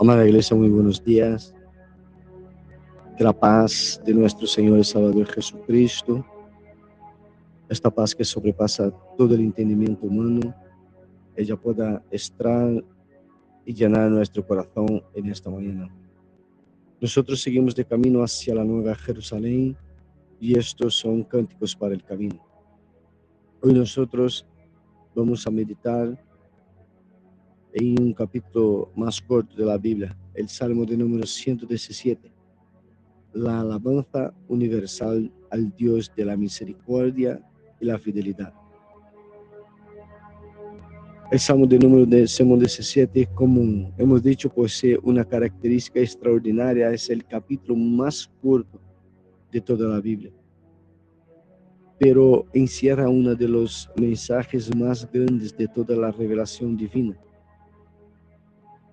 Amada Iglesia, muy buenos días. Que la paz de nuestro Señor y Salvador Jesucristo, esta paz que sobrepasa todo el entendimiento humano, ella pueda estar y llenar nuestro corazón en esta mañana. Nosotros seguimos de camino hacia la Nueva Jerusalén y estos son cánticos para el camino. Hoy nosotros vamos a meditar en un capítulo más corto de la Biblia, el Salmo de número 117. La alabanza universal al Dios de la misericordia y la fidelidad. El Salmo de número 117, como hemos dicho, posee una característica extraordinaria, es el capítulo más corto de toda la Biblia, pero encierra uno de los mensajes más grandes de toda la revelación divina.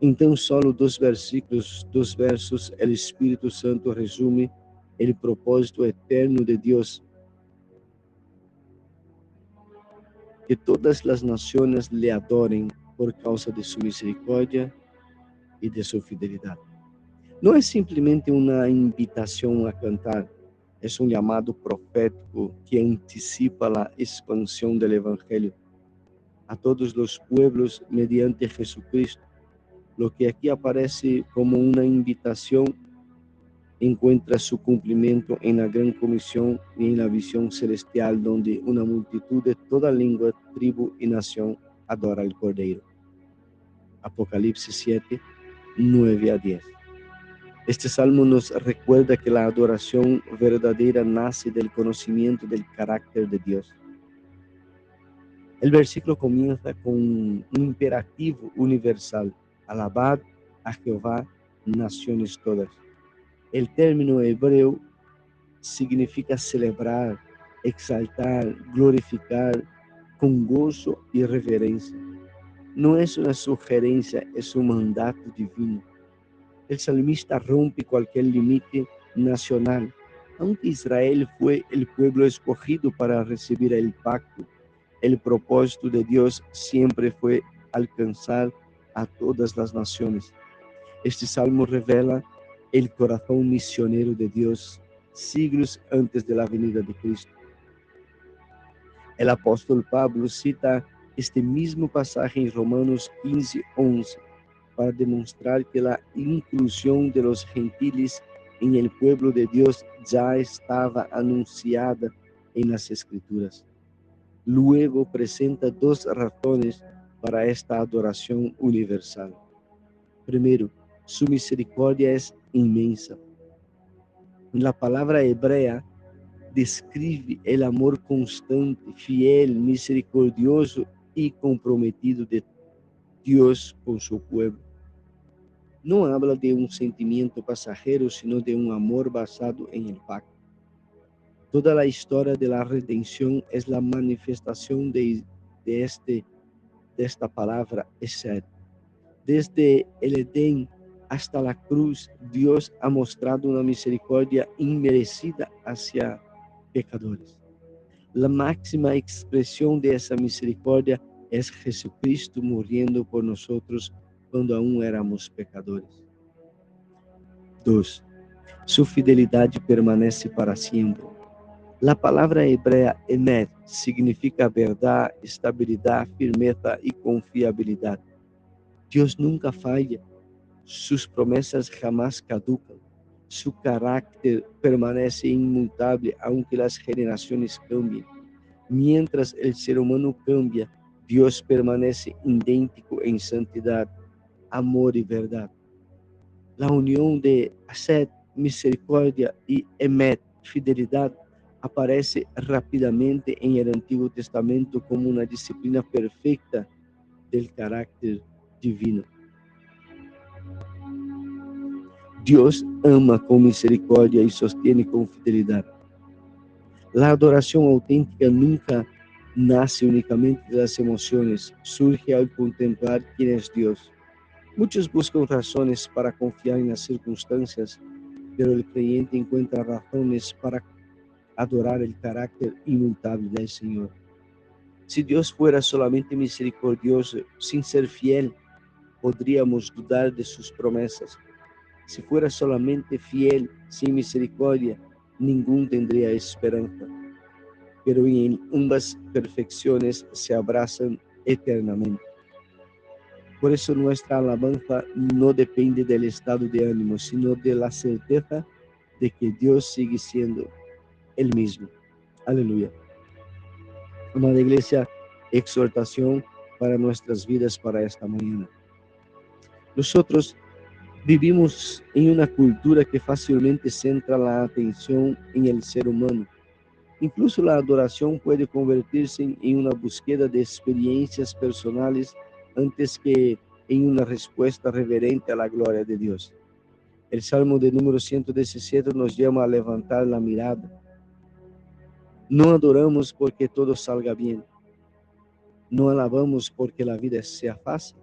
En tan solo 2 versículos, 2 versos, el Espíritu Santo resume el propósito eterno de Dios: que todas las naciones le adoren por causa de su misericordia y de su fidelidad. No es simplemente una invitación a cantar, es un llamado profético que anticipa la expansión del Evangelio a todos los pueblos mediante Jesucristo. Lo que aquí aparece como una invitación encuentra su cumplimiento en la gran comisión y en la visión celestial, donde una multitud de toda lengua, tribu y nación adora al Cordero. Apocalipsis 7, 9 a 10. Este salmo nos recuerda que la adoración verdadera nace del conocimiento del carácter de Dios. El versículo comienza con un imperativo universal: alabad a Jehová, naciones todas. El término hebreo significa celebrar, exaltar, glorificar con gozo y reverencia. No es una sugerencia, es un mandato divino. El salmista rompe cualquier límite nacional. Aunque Israel fue el pueblo escogido para recibir el pacto, el propósito de Dios siempre fue alcanzar a todas las naciones. Este salmo revela el corazón misionero de Dios siglos antes de la venida de Cristo. El apóstol Pablo cita este mismo pasaje en Romanos 15, 11 para demostrar que la inclusión de los gentiles en el pueblo de Dios ya estaba anunciada en las Escrituras. Luego presenta 2 razones para esta adoración universal. Primero, su misericordia es inmensa. La palabra hebrea describe el amor constante, fiel, misericordioso y comprometido de Dios con su pueblo. No habla de un sentimiento pasajero, sino de un amor basado en el pacto. Toda la historia de la redención es la manifestación de esta palabra Esed. Desde el Edén hasta la cruz, Dios ha mostrado una misericordia inmerecida hacia pecadores. La máxima expresión de esa misericordia es Jesucristo muriendo por nosotros cuando aún éramos pecadores. 2. Su fidelidad permanece para siempre. La palabra hebrea emet significa verdad, estabilidad, firmeza y confiabilidad. Dios nunca falla, sus promesas jamás caducan, su carácter permanece inmutable aunque las generaciones cambien. Mientras el ser humano cambia, Dios permanece idéntico en santidad, amor y verdad. La unión de Ased, misericordia, y Emet, fidelidad, aparece rápidamente en el Antiguo Testamento como una disciplina perfecta del carácter divino. Dios ama con misericordia y sostiene con fidelidad. La adoración auténtica nunca nace únicamente de las emociones, surge al contemplar quién es Dios. Muchos buscan razones para confiar en las circunstancias, pero el creyente encuentra razones para adorar el carácter inmutable del Señor. Si Dios fuera solamente misericordioso, sin ser fiel, podríamos dudar de sus promesas. Si fuera solamente fiel, sin misericordia, ningún tendría esperanza. Pero en ambas perfecciones se abrazan eternamente. Por eso nuestra alabanza no depende del estado de ánimo, sino de la certeza de que Dios sigue siendo el mismo. Aleluya. Amada iglesia, exhortación para nuestras vidas para esta mañana. Nosotros vivimos en una cultura que fácilmente centra la atención en el ser humano. Incluso la adoración puede convertirse en una búsqueda de experiencias personales antes que en una respuesta reverente a la gloria de Dios. El Salmo de número 117 nos llama a levantar la mirada. No adoramos porque todo salga bien. No alabamos porque la vida sea fácil.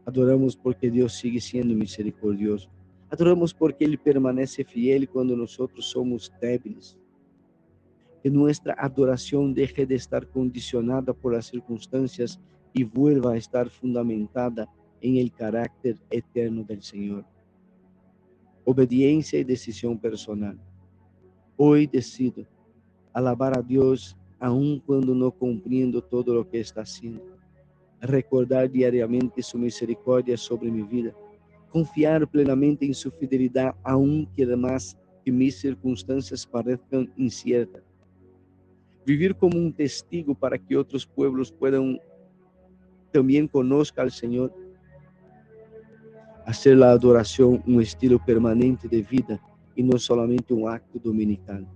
Adoramos porque Dios sigue siendo misericordioso. Adoramos porque Él permanece fiel cuando nosotros somos débiles. Que nuestra adoración deje de estar condicionada por las circunstancias y vuelva a estar fundamentada en el carácter eterno del Señor. Obediencia y decisión personal. Hoy decido alabar a Dios aun cuando no comprendo todo lo que está haciendo. Recordar diariamente su misericordia sobre mi vida. Confiar plenamente en su fidelidad aun que mis circunstancias parezcan inciertas. Vivir como un testigo para que otros pueblos puedan también conozcan al Señor. Hacer la adoración un estilo permanente de vida y no solamente un acto dominical.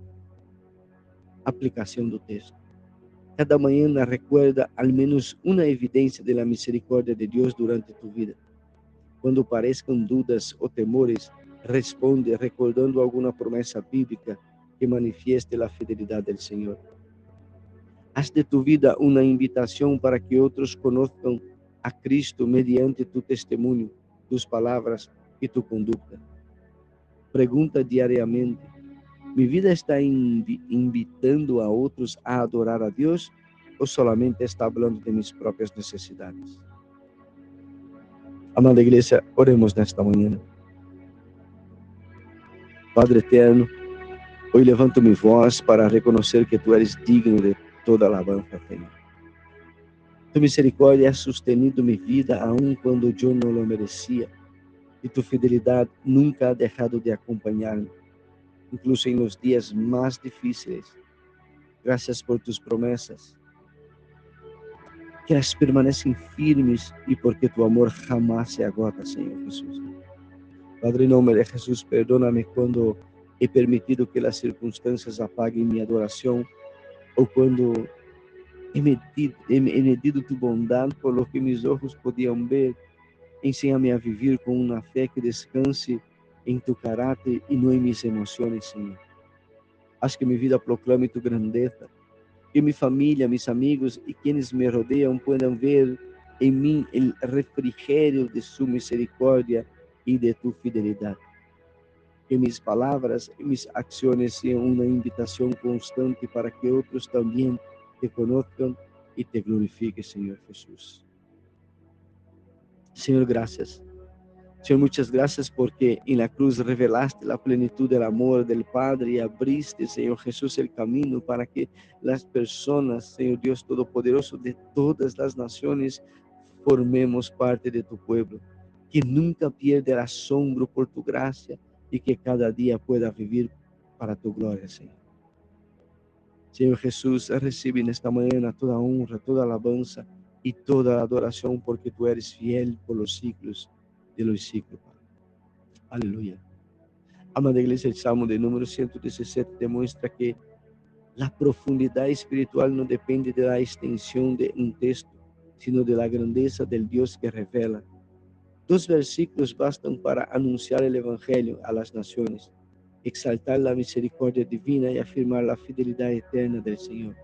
Aplicación do texto. Cada mañana recuerda al menos una evidencia de la misericordia de Dios durante tu vida. Cuando parezcan dudas o temores, responde recordando alguna promesa bíblica que manifieste la fidelidad del Señor. Haz de tu vida una invitación para que otros conozcan a Cristo mediante tu testimonio, tus palabras y tu conducta. Pregunta diariamente: ¿mi vida está invitando a otros a adorar a Dios o solamente está hablando de mis propias necesidades? Amada iglesia, oremos nesta manhã. Padre eterno, hoy levanto mi voz para reconocer que tú eres digno de toda alabanza, Señor. Tu misericordia ha sostenido mi vida aun cuando yo no lo merecía, y tu fidelidad nunca ha dejado de acompañarme, incluso en los días más difíciles. Gracias por tus promesas, que las permanecen firmes y porque tu amor jamás se agota, Señor Jesús. Padre, en nombre de Jesús, perdóname cuando he permitido que las circunstancias apaguen mi adoración o cuando he medido tu bondad por lo que mis ojos podían ver. Enséñame a vivir con una fe que descanse en tu carácter y no en mis emociones, Señor. Haz que mi vida proclame tu grandeza, que mi familia, mis amigos y quienes me rodean puedan ver en mí el refrigerio de su misericordia y de tu fidelidad. Que mis palabras y mis acciones sean una invitación constante para que otros también te conozcan y te glorifiquen, Señor Jesús. Señor, gracias. Señor, muchas gracias porque en la cruz revelaste la plenitud del amor del Padre y abriste, Señor Jesús, el camino para que las personas, Señor Dios Todopoderoso, de todas las naciones, formemos parte de tu pueblo. Que nunca pierda el asombro por tu gracia y que cada día pueda vivir para tu gloria, Señor. Señor Jesús, recibe en esta mañana toda honra, toda alabanza y toda adoración porque tú eres fiel por los siglos de los siglos. Aleluya. Amada iglesia, el Salmo de número 117 demuestra que la profundidad espiritual no depende de la extensión de un texto, sino de la grandeza del Dios que revela. 2 versículos bastan para anunciar el Evangelio a las naciones, exaltar la misericordia divina y afirmar la fidelidad eterna del Señor.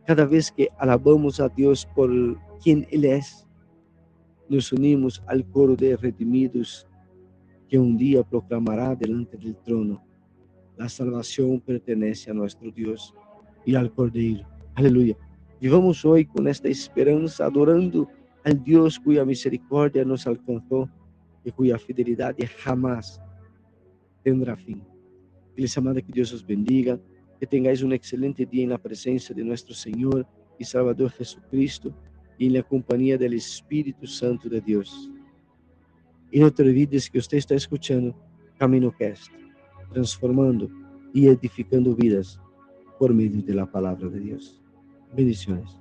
Cada vez que alabamos a Dios por quien Él es, nos unimos al coro de redimidos que un día proclamará delante del trono: la salvación pertenece a nuestro Dios y al Cordero. Aleluya. Vivamos hoy con esta esperanza, adorando al Dios cuya misericordia nos alcanzó y cuya fidelidad jamás tendrá fin. Iglesia amada, que Dios os bendiga, que tengáis un excelente día en la presencia de nuestro Señor y Salvador Jesucristo y en la compañía del Espíritu Santo de Dios. Y no te olvides que usted está escuchando Camino Cast, transformando y edificando vidas por medio de la palabra de Dios. Bendiciones.